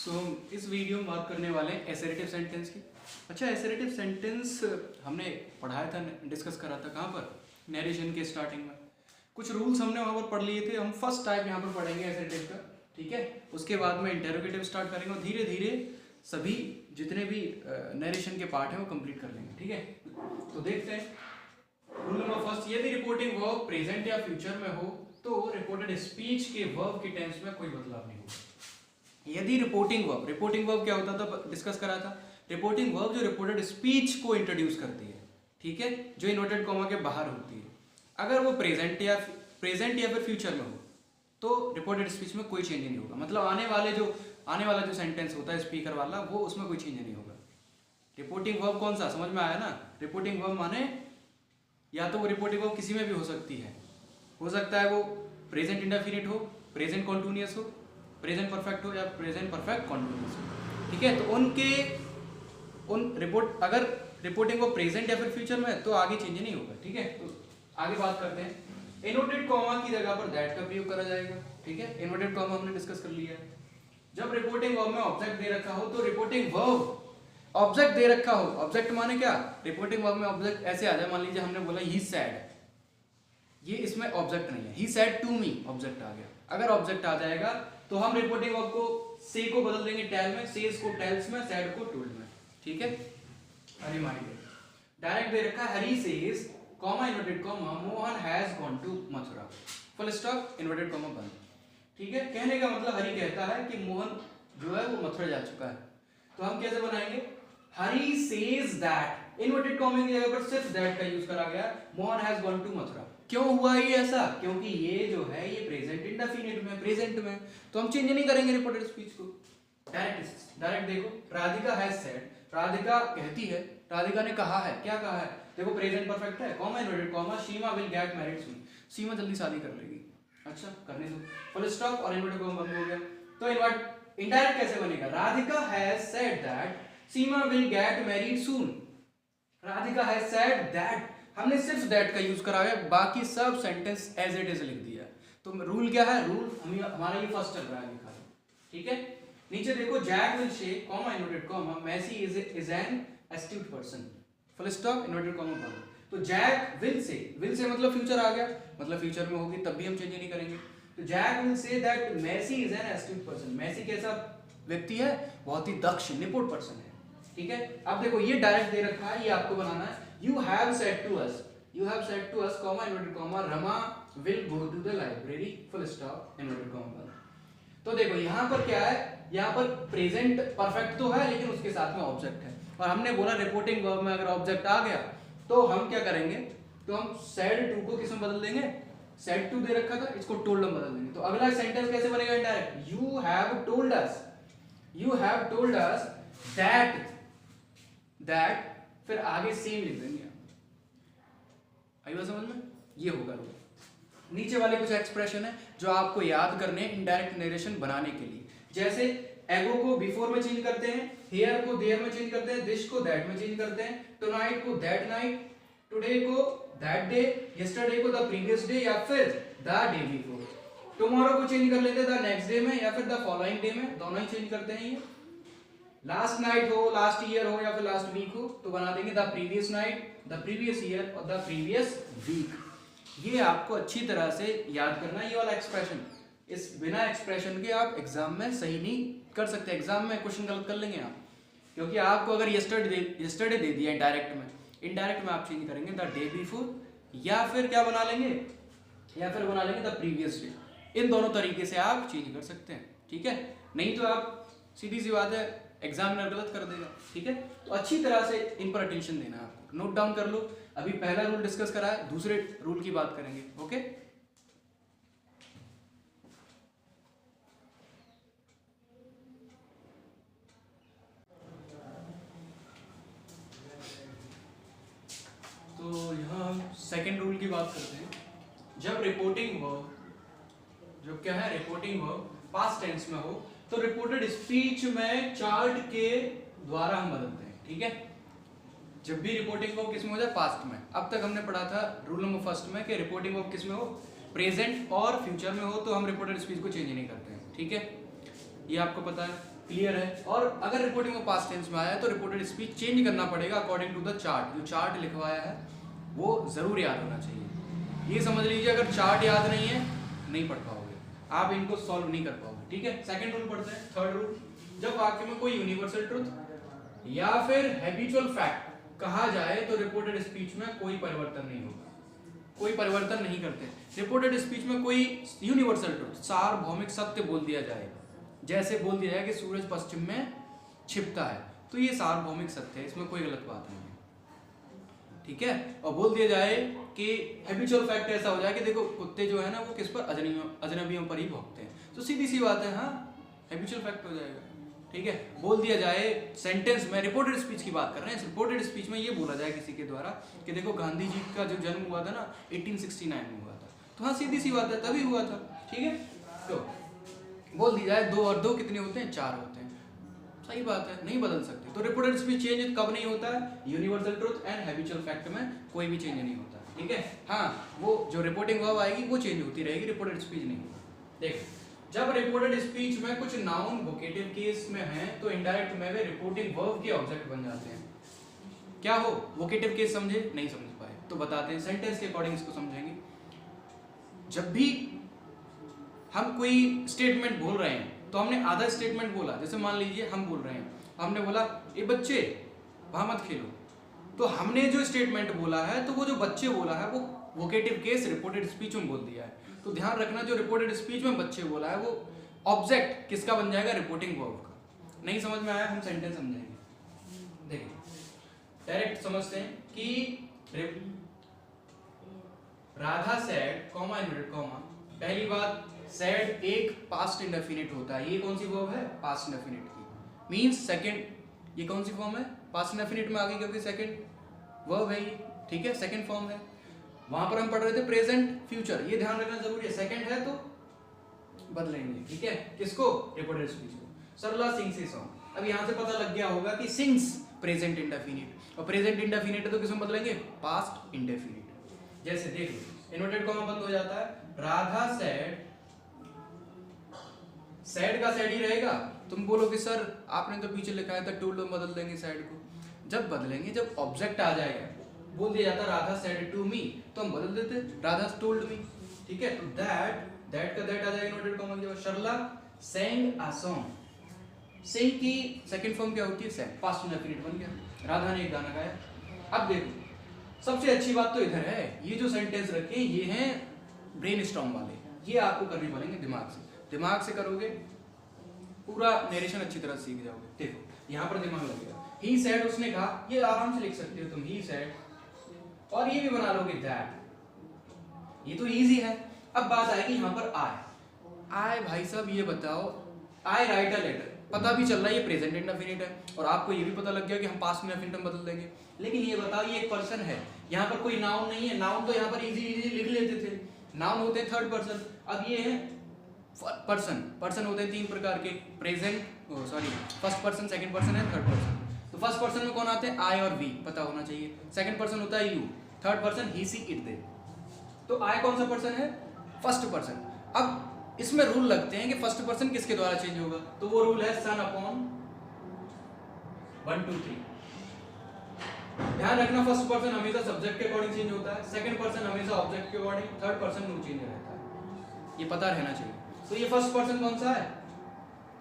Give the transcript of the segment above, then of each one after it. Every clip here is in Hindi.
सो इस वीडियो में बात करने वाले हैं एसेरेटिव सेंटेंस की। अच्छा, एसेरेटिव सेंटेंस हमने पढ़ाया था, डिस्कस करा था कहाँ पर, नरेशन के स्टार्टिंग में। कुछ रूल्स हमने वहाँ पर पढ़ लिए थे। हम फर्स्ट टाइप यहाँ पर पढ़ेंगे एसेरेटिव का, ठीक है। उसके बाद में इंटेरोगेटिव स्टार्ट करेंगे और धीरे धीरे सभी जितने भी नरेशन के पार्ट हैं वो कंप्लीट कर लेंगे, ठीक है। तो देखते हैं रूल नंबर फर्स्ट, यदि रिपोर्टिंग वर्ब प्रेजेंट या फ्यूचर में हो तो रिपोर्टेड स्पीच के वर्ब के टेंस में कोई बदलाव नहीं होगा। यदि रिपोर्टिंग वर्ब क्या होता था, डिस्कस करा था। रिपोर्टिंग वर्ब जो रिपोर्टेड स्पीच को इंट्रोड्यूस करती है, ठीक है, जो इन्वर्टेड कॉमा के बाहर होती है। अगर वो प्रेजेंट या फिर फ्यूचर में हो तो रिपोर्टेड स्पीच में कोई चेंज नहीं होगा। मतलब आने वाला जो सेंटेंस होता है स्पीकर वाला, वो उसमें कोई चेंज नहीं होगा। रिपोर्टिंग वर्ब कौन सा, समझ में आया ना। रिपोर्टिंग वर्ब माने या तो वो रिपोर्टिंग वर्ब किसी में भी हो सकती है। हो सकता है वो प्रेजेंट इंडेफिनिट हो, प्रेजेंट कॉन्टिन्यूअस हो, प्रेजेंट परफेक्ट हो या प्रेजेंट परफेक्ट कॉन्टिन्यूअस हो, ठीक है। तो अगर रिपोर्टिंग वो प्रेजेंट या फिर फ्यूचर में है तो आगे चेंज नहीं होगा, ठीक है। तो आगे बात करते हैं। इन्वर्टेड कॉमा की जगह पर दैट का प्रयोग करा जाएगा, ठीक है। इन्वर्टेड कॉमा हमने डिस्कस कर लिया है। जब रिपोर्टिंग वर्ब में ऑब्जेक्ट दे रखा हो तो रिपोर्टिंग वर्ब ऑब्जेक्ट दे रखा हो, ऑब्जेक्ट माने क्या, रिपोर्टिंग वर्ब में ऑब्जेक्ट ऐसे आ जाए। मान लीजिए हमने बोला ही सैड, ये इसमें ऑब्जेक्ट नहीं है, ही सैड टू मी ऑब्जेक्ट आ गया। अगर ऑब्जेक्ट आ जाएगा तो हम रिपोर्टिंग वर्ब को से को बदल देंगे टेल में, सेज को टेल्स में, सैड को टोल्ड में, ठीक है। डायरेक्ट दे रखा है Hari says comma inverted comma Mohan has gone to Mathura, full stop inverted comma बंद, ठीक है। कहने का मतलब हरी कहता है कि मोहन जो है वो मथुरा जा चुका है। तो हम कैसे बनाएंगे, Hari says that, inverted comma की जगह पर सिर्फ दैट का यूज करा गया, Mohan has gone to Mathura. क्यों हुआ ये ऐसा, क्योंकि ये जो है ये प्रेजेंट इंडेफिनिट में, प्रेजेंट में, तो हम चेंज नहीं करेंगे रिपोर्टेड स्पीच को। डायरेक्ट देखो, राधिका हैज सेड, राधिका कहती है, राधिका ने कहा है, क्या कहा है, देखो प्रेजेंट परफेक्ट है, comma inverted comma, Seema will get married soon, Seema जल्दी शादी कर लेगी। अच्छा, करने दो, फुल स्टॉप और इन्वर्टेड कॉमा बंद हो गया। तो इनडायरेक्ट कैसे बनेगा, Radhika has said that Seema will get married soon. Radhika has said that, हमने सिर्फ दैट का यूज करा है, बाकी सब सेंटेंस एज इट इज लिख दिया। तो रूल क्या है, रूल हमारा ये फर्स्ट चल रहा है लिखा है, ठीक है। नीचे देखो, Jack will say comma inverted comma Massey is an astute person, full stop inverted comma बंद। तो जैक विल से मतलब फ्यूचर आ गया, मतलब फ्यूचर में होगी तब भी हम चेंज नहीं करेंगे। तो Jack will say that Massey is an astute person, Massey कैसा व्यक्ति है, बहुत ही दक्ष निपुण पर्सन है, ठीक है। अब देखो ये डायरेक्ट दे रखा है, ये आपको बनाना है। You have said to us, comma inverted comma, Rama will go to the library, full stop inverted comma। तो देखो यहाँ पर क्या है, यहाँ पर प्रेजेंट परफेक्ट तो है लेकिन उसके साथ में ऑब्जेक्ट है, और हमने बोला रिपोर्टिंग वर्ब में अगर ऑब्जेक्ट आ गया तो हम क्या करेंगे, तो हम said to को किस में बदल देंगे, said to दे रखा था, इसको told में बदल देंगे। तो अगला सेंटेंस कैसे बनेगा indirect, you have told us that फिर आगे सेम लिख देंगे। आई बात समझ में, ये होगा रूल। नीचे वाले कुछ एक्सप्रेशन है जो आपको याद करने हैं इनडायरेक्ट नरेशन बनाने के लिए। जैसे एगो को बिफोर में चेंज करते हैं, हेयर को देयर में चेंज करते हैं, दिस को दैट में चेंज करते हैं, टुनाइट को दैट नाइट, टुडे को दैट डे, यस्टरडे को द प्रीवियस डे या फिर द डे बिफोर, टुमारो को चेंज कर लेते हैं द नेक्स्ट डे में या फिर द फॉलोइंग डे में, दोनों ही चेंज करते हैं। ये लास्ट नाइट हो, लास्ट ईयर हो या फिर लास्ट वीक हो तो बना देंगे the previous night, the previous year और द प्रीवियस वीक। ये आपको अच्छी तरह से याद करना है, ये वाला एक्सप्रेशन। इस बिना एक्सप्रेशन के आप एग्जाम में सही नहीं कर सकते, एग्जाम में क्वेश्चन गलत कर लेंगे आप, क्योंकि आपको अगर यस्टरडे दे दिया इनडायरेक्ट में आप चेंज करेंगे द डे बिफोर या फिर क्या बना लेंगे, या फिर बना लेंगे द प्रीवियस डे। इन दोनों तरीके से आप चेंज कर सकते हैं, ठीक है। नहीं तो आप सीधी सी बात है एग्जामिनर गलत कर देगा, ठीक है। तो अच्छी तरह से इन पर अटेंशन देना है आपको, नोट डाउन कर लो। अभी पहला रूल डिस्कस करा है, दूसरे रूल की बात करेंगे, ओके। तो यहाँ हम सेकेंड रूल की बात करते हैं। जब रिपोर्टिंग वर्ब पास्ट टेंस में हो तो रिपोर्टेड स्पीच में चार्ट के द्वारा हम बदलते हैं, ठीक है। जब भी रिपोर्टिंग वर्ब किस में हो जाए, पास्ट में। अब तक हमने पढ़ा था रूल नंबर फर्स्ट में कि रिपोर्टिंग वर्ब किस में हो, प्रेजेंट और फ्यूचर में हो तो हम रिपोर्टेड स्पीच को चेंज नहीं करते हैं, ठीक है, ये आपको पता है। क्लियर है। और अगर रिपोर्टिंग ऑफ पास्ट टेंस में आया है तो रिपोर्टेड स्पीच चेंज करना पड़ेगा अकॉर्डिंग टू द चार्ट। जो चार्ट लिखवाया है वो जरूर याद होना चाहिए। ये समझ लीजिए अगर चार्ट याद नहीं है नहीं पढ़ पाओगे, आप इनको सॉल्व नहीं कर पाओगे, ठीक है। सेकंड रूल पढ़ते हैं, थर्ड रूल। जब वाक्य में कोई यूनिवर्सल ट्रुथ या फिर हैबिचुअल फैक्ट कहा जाए तो रिपोर्टेड स्पीच में कोई परिवर्तन नहीं होगा, कोई परिवर्तन नहीं करते। रिपोर्टेड स्पीच में कोई यूनिवर्सल ट्रुथ सार्वभौमिक सत्य बोल दिया जाए, जैसे बोल दिया जाए कि सूरज पश्चिम में छिपता है, तो ये सार्वभौमिक सत्य है, इसमें कोई गलत बात नहीं है, ठीक है। और बोल दिया जाए कि हैबिचुअल फैक्ट ऐसा हो जाए कि देखो कुत्ते जो है ना वो किस पर, अजनबियों पर ही भौंकते हैं, तो सीधी सी बात है, हाँ हैबिचुअल फैक्ट हो जाएगा, ठीक है। बोल दिया जाए सेंटेंस में, रिपोर्टेड स्पीच की बात कर रहे हैं, रिपोर्टेड स्पीच में ये बोला जाए किसी के द्वारा कि देखो गांधी जी का जो जन्म हुआ था ना 1869 में हुआ था, तो हाँ सीधी सी बात है तभी हुआ था, ठीक है। तो बोल दी जाए 2 और 2 कितने होते हैं, 4 होते हैं, सही बात है, नहीं बदल सकते। तो रिपोर्टेड स्पीच चेंज कब नहीं होता है, universal truth and habitual fact में कोई भी चेंज नहीं होता, ठीक है। हाँ वो जो रिपोर्टिंग वर्ब आएगी वो चेंज होती रहेगी, रिपोर्टेड स्पीच नहीं होगा। देख जब रिपोर्टेड स्पीच में कुछ नाउन वोकेटिव केस में है तो इनडायरेक्ट में वे रिपोर्टिंग वर्ब के ऑब्जेक्ट बन जाते हैं। क्या हो, वोकेटिव केस समझे, नहीं समझ पाए तो बताते हैं, सेंटेंस के अकॉर्डिंग इसको समझेंगे। जब भी हम कोई स्टेटमेंट बोल रहे हैं तो हमने आधा स्टेटमेंट बोला, जैसे मान लीजिए हम बोल रहे हैं, हमने बोला ए बच्चे वहां मत खेलो, तो हमने जो स्टेटमेंट बोला है तो वो जो बच्चे बोला है वो वोकेटिव केस रिपोर्टेड स्पीच में बोल दिया है। तो ध्यान रखना जो रिपोर्टेड स्पीच में बच्चे बोला है वो ऑब्जेक्ट किसका बन जाएगा, रिपोर्टिंग वर्ब का। नहीं समझ में आया हम सेंटेंस समझेंगे। देखिए डायरेक्ट समझते हैं कि Radha said comma inverted comma, पहली बात सेड एक पास्ट इंडेफिनिट होता है, ये कौन सी वर्ब है, पास्ट इंडेफिनिट की, मींस सेकंड, ये कौन सी फॉर्म है, पास्ट इंडेफिनिट में आ गई क्योंकि सेकंड वर्ब है ये, ठीक है, सेकंड फॉर्म है। वहां पर हम पढ़ रहे थे प्रेजेंट फ्यूचर, ये ध्यान रखना जरूरी है, सेकंड है तो बदलेंगे, ठीक है, किसको, रिपोर्टेड स्पीच को। सरला सिंग्स ए सॉन्ग, अब यहां से पता लग गया होगा कि सिंग्स प्रेजेंट इंडेफिनिट, और प्रेजेंट इंडेफिनिट है तो किसमें बदलेंगे, पास्ट इंडेफिनिट। जैसे देख लो इन्वर्टेड कॉमा बंद हो जाता है, राधा सेड, सेड का सेड ही रहेगा। तुम बोलोगे सर आपने तो पीछे लिखा है था टोल्ड, बदल देंगे सेड को, जब बदलेंगे जब ऑब्जेक्ट आ जाएगा, बोल दिया जाता राधा सेड टू मी तो हम बदल देते राधा टोल्ड मी, ठीक है। तो दैट का दैट आ जाएगा इन्वर्टेड कॉमा के बाद। Sharla sang a song, sing की सेकंड फॉर्म क्या होती है, sang, पास्ट इंडेफिनिट बन गया, राधा ने एक गाना गाया। अब देखो सबसे अच्छी बात तो इधर है, ये जो सेंटेंस रखे ये हैं ब्रेनस्टॉर्म वाले, ये आपको करने पड़ेंगे दिमाग से, दिमाग से करोगे पूरा नरेशन अच्छी तरह सीख जाओगे। देखो यहाँ पर दिमाग लगेगा, ही सेड उसने कहा, ये आराम से लिख सकते हो तुम, ही सेड, और ये भी बना लोगे दैट, ये तो इजी है। अब बात आएगी यहाँ पर आए भाई साहब ये बताओ, आई राइट अ लेटर, पता भी चल रहा है ये प्रेजेंट इंडेफिनिट है, और आपको ये भी पता लग गया कि हम पास्ट इंडेफिनिट में बदल देंगे, लेकिन ये बताओ ये एक पर्सन है, यहाँ पर कोई नाउन नहीं है, नाउन तो यहाँ पर इजी लिख लेते थे, नाउन होते हैं थर्ड पर्सन, अब ये है पर्सन, पर्सन होते हैं 3 प्रकार के, present first person, second person है, थर्ड पर्सन। तो फर्स्ट पर्सन में कौन आते हैं, आई और वी, पता होना चाहिए। सेकंड पर्सन होता है you, third person he see it they. तो आई कौन सा पर्सन है, फर्स्ट पर्सन। अब इसमें रूल लगते हैं कि फर्स्ट पर्सन किसके द्वारा चेंज होगा, तो वो रूल है सन अपॉन 1 2 3। ध्यान रखना फर्स्ट पर्सन हमेशा सब्जेक्ट के अकॉर्डिंग चेंज होता है, सेकंड पर्सन हमेशा ऑब्जेक्ट के according, third person no change रहता है, ये पता रहना चाहिए। तो ये फर्स्ट पर्सन कौन सा है,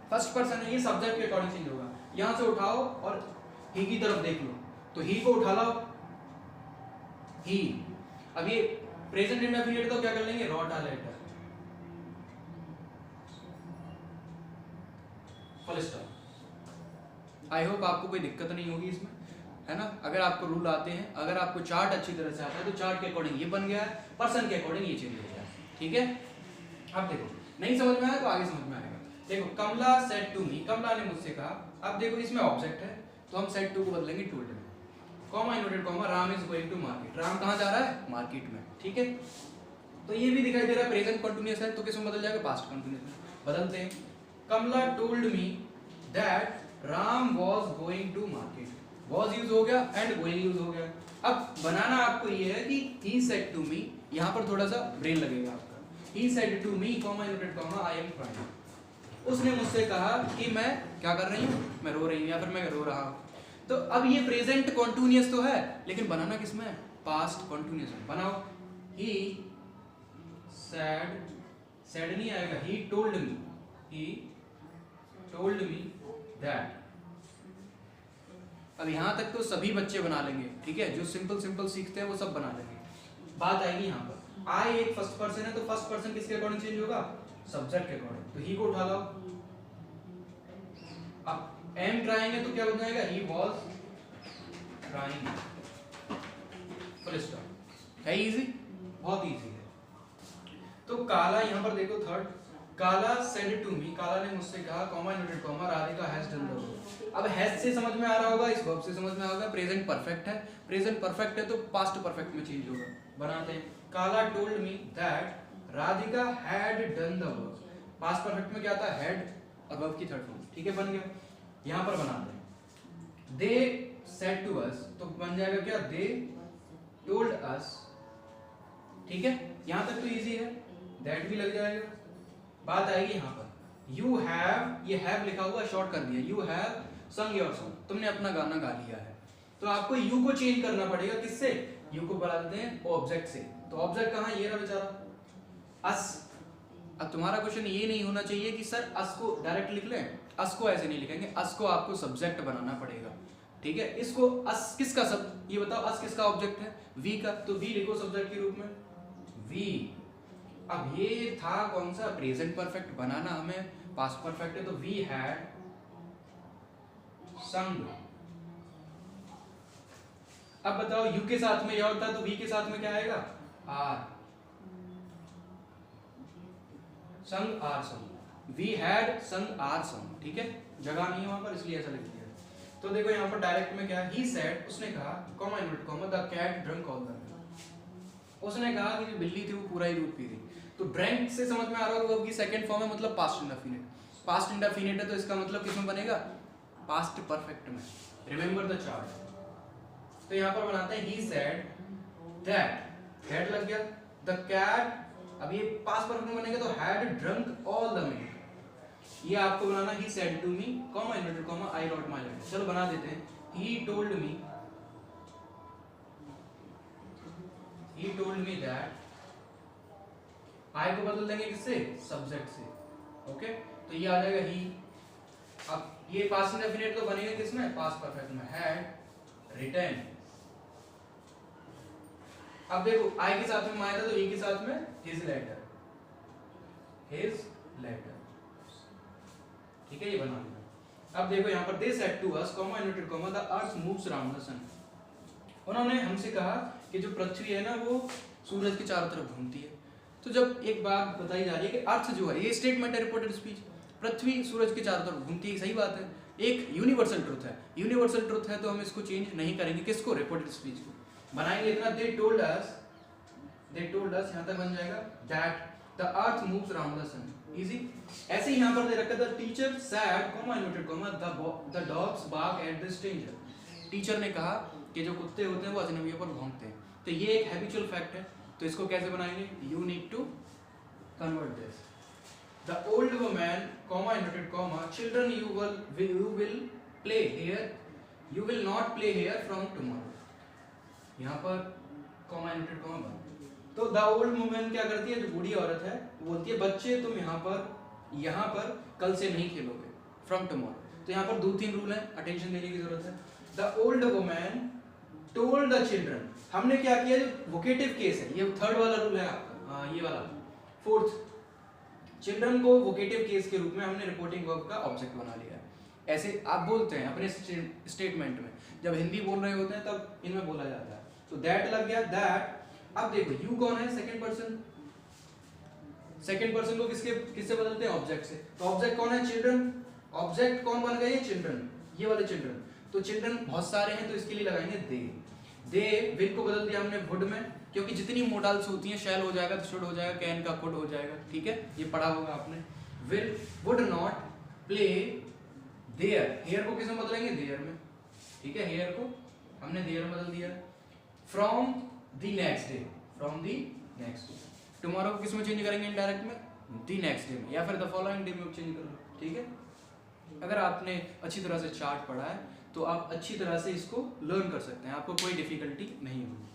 फर्स्ट पर्सन है, ये सब्जेक्ट के अकॉर्डिंग चेंज होगा। यहां से उठाओ और ही की तरफ देख लो, तो ही को उठा लो, ही, अब ये प्रेजेंट इंडेफिनिट तो क्या कर लेंगे, wrote a letter, full stop. I hope आपको कोई दिक्कत नहीं होगी इसमें, है ना। अगर आपको रूल आते हैं, अगर आपको चार्ट अच्छी तरह से आता है तो चार्ट के अकॉर्डिंग ये बन गया है, पर्सन के अकॉर्डिंग ये चेंज हो गया, ठीक है। अब देखो नहीं समझ में आया तो आगे समझ में आएगा। देखो कमला सेड टू मी, कमला ने मुझसे कहा, अब देखो इसमें ऑब्जेक्ट है तो हम सेड टू को बदलेंगे टोल्ड में, comma inverted comma, Ram is going to market, Ram कहाँ जा रहा है, मार्केट में, ठीक है। तो ये भी दिखाई दे रहा है प्रेजेंट कंटीन्यूअस है, तो किसमें बदल जाएगा, पास्ट कंटीन्यूअस में। बदलते हैं, Kamla told me that Ram was going to market, was use हो गया एंड गोइंग यूज हो गया। अब बनाना आपको ये है कि ही सेड टू मी, यहाँ पर थोड़ा सा ब्रेन लगेगा आपका, he said to me comma inverted comma I am fine, उसने मुझसे कहा कि मैं क्या कर रही हूँ, मैं रो रही हूँ या फिर मैं रो रहा हूँ। तो अब ये प्रेजेंट कॉन्टिन्यूअस तो है, लेकिन बनाना किसमें है, पास्ट कॉन्टिन्यूअस में। बनाओ, ही सैड, सैड नहीं आएगा, ही टोल्ड मी दैट। अब यहां तक तो सभी बच्चे बना लेंगे, ठीक है, जो सिंपल सिंपल सीखते हैं वो सब बना लेंगे। बात आएगी यहाँ पर, आई एक फर्स्ट पर्सन है, तो फर्स्ट पर्सन किसके अकॉर्डिंग चेंज होगा, सब्जेक्ट के अकॉर्डिंग। तो ही को उठा लो, अब एम ट्राइंग है तो क्या बन जाएगा, he was trying, full stop. है इजी, बहुत इजी है। तो काला यहाँ पर देखो थर्ड, काला सेड टू मी, काला ने मुझसे कहा, comma inverted comma, Radhika has done the work. अब हैज से समझ में आ रहा होगा, इस वर्ब से समझ में आ होगा, प्रेजेंट परफेक्ट है, प्रेजेंट परफेक्ट है तो पास्ट परफेक्ट में चेंज होगा। बनाते हैं, काला told me that Radhika had done the work. Past perfect में क्या आता है, हैड और वर्ब की थर्ड फॉर्म, ठीक है, बन गया। यहां पर बनाते हैं, दे सेड टू अस, तो बन जाएगा क्या, दे टोल्ड अस, ठीक है, यहां तक तो इजी है, दैट भी लग जाएगा। बात आएगी यहाँ पर, यू हैव, ये हैव लिखा हुआ शॉर्ट कर दिया, यू हैव संग योर सॉन्ग, तुमने अपना गाना गा लिया है। तो आपको यू को चेंज करना पड़ेगा, किससे, यू को बढ़ा देते हैं ऑब्जेक्ट से। तो ऑब्जेक्ट कहाँ, ये रहा बेचारा, अस। अब तुम्हारा क्वेश्चन ये नहीं होना चाहिए कि सर अस को डायरेक्ट लिख लें, अस को ऐसे नहीं लिखेंगे, अस को आपको सब्जेक्ट बनाना पड़ेगा, ठीक है। इसको अस किसका सब, ये बताओ, अस किसका ऑब्जेक्ट है, वी का, तो वी लिखो सब्जेक्ट के रूप में, वी। अब ये था कौन सा, प्रेजेंट परफेक्ट, बनाना हमें पास्ट परफेक्ट है, तो वी हैड संग। अब बताओ, यू के साथ में या होता तो वी के साथ में क्या आएगा, आर, संग आर संग, वी हैड संग आर संग, ठीक है, जगह नहीं है वहां पर इसलिए ऐसा लिख दिया। तो देखो यहाँ पर डायरेक्ट में क्या, ही सेड, उसने कहा, comma inverted comma, the cat drunk all the milk. उसने कहा कि जो बिल्ली थी वो पूरा ही दूध पी गई। तो ड्रैंक से समझ में आ रहा होगा, वर्ब की सेकंड फॉर्म है, मतलब पास्ट इंडेफिनिट, पास्ट इंडेफिनिट है तो इसका मतलब किसमें बनेगा, पास्ट परफेक्ट में। Remember the chart. तो यहाँ पर बनाते हैं, ही सेड दैट, दैट लग गया, द कैट, अब ये पास्ट परफेक्ट में बनेगा तो had drunk all the milk. ये आपको बनाना, he said to me, comma inverted comma, I wrote my letter. चलो बना देते हैं, ही टोल्ड मी दैट, आई को बदल देंगे किससे, सब्जेक्ट से, ओके। तो ये आ जाएगा ही। अब ये पास्ट इंडेफिनिट तो बनेगा किसमें, पास्ट परफेक्ट में, हैड रिटन। अब देखो, आई के साथ में माया था तो ही के साथ में हिज लेटर, ठीक है, ये बना दिया। अब देखो यहाँ पर, they said to us, comma inverted comma, the earth moves around the sun. उन्होंने हमसे कहा कि जो पृथ्वी है ना वो सूरज के चारों तरफ घूमती है। तो जब एक बात बताई जा रही है कि अर्थ जो है, ये स्टेटमेंट है, रिपोर्टेड स्पीच, पृथ्वी सूरज के चारों तरफ घूमती है, सही बात है, एक यूनिवर्सल ट्रुथ है, यूनिवर्सल ट्रुथ है तो हम इसको चेंज नहीं करेंगे, किसको, रिपोर्टेड स्पीच को बनाएंगे इतना, दे टोल्ड अस, यहाँ तक बन जाएगा, that the earth moves around the sun, easy. ऐसे ही यहाँ पर दे रखा था, teacher said, comma inverted comma, the dogs bark at the stranger. Teacher ने कहा कि जो कुत्ते होते हैं वो अजनबियों पर भौंकते हैं। तो ये एक हैबिचुअल फैक्ट है, तो इसको कैसे बनाएंगे, you need to convert this. The old woman, comma inverted comma, children you will play here, you will not play here from tomorrow. यहाँ पर कॉमा इनवर्टेड कॉमा बन। तो द ओल्ड वुमन क्या करती है, जो बूढ़ी औरत है वो बोलती है, बच्चे तुम यहाँ पर कल से नहीं खेलोगे, फ्रॉम टुमारो। तो यहाँ पर 2-3 रूल है, अटेंशन देने की जरूरत है। The old woman told the children, हमने क्या किया, जो वोकेटिव केस है, ये थर्ड वाला रूल है आपका, ये वाला फोर्थ, चिल्ड्रन को वोकेटिव केस के रूप में हमने रिपोर्टिंग वर्ब का ऑब्जेक्ट बना लिया है। ऐसे आप बोलते हैं अपने स्टेटमेंट में, जब हिंदी बोल रहे होते हैं तब इनमें बोला जाता है। तो दैट लग गया, दैट। अब देखो, यू कौन है, सेकंड पर्सन, सेकंड पर्सन को किससे बदलते हैं, ऑब्जेक्ट से। तो ऑब्जेक्ट कौन है, चिल्ड्रन, ऑब्जेक्ट कौन बन गए, चिल्ड्रन, ये वाले चिल्ड्रन। तो चिल्ड्रन बहुत सारे हैं तो इसके लिए लगाएंगे दे विल को बदल दिया हमने वुड में, क्योंकि जितनी मोडाल्स होती हैं, शैल हो जाएगा तो शुड हो जाएगा, कैन का कुड हो जाएगा, ठीक है, ये पढ़ा होगा आपने। Will would not play there, here को किसमें बदलेंगे, देयर में, ठीक है, हेयर को हमने देयर में बदल दिया। From the next day, tomorrow को किसमें चेंज करेंगे, इनडायरेक्ट में, द नेक्स्ट डे में, या फिर द फॉलोइंग डे में चेंज करो, ठीक है। अगर आपने अच्छी तरह से चार्ट पढ़ा है तो आप अच्छी तरह से इसको लर्न कर सकते हैं, आपको कोई डिफिकल्टी नहीं होगी।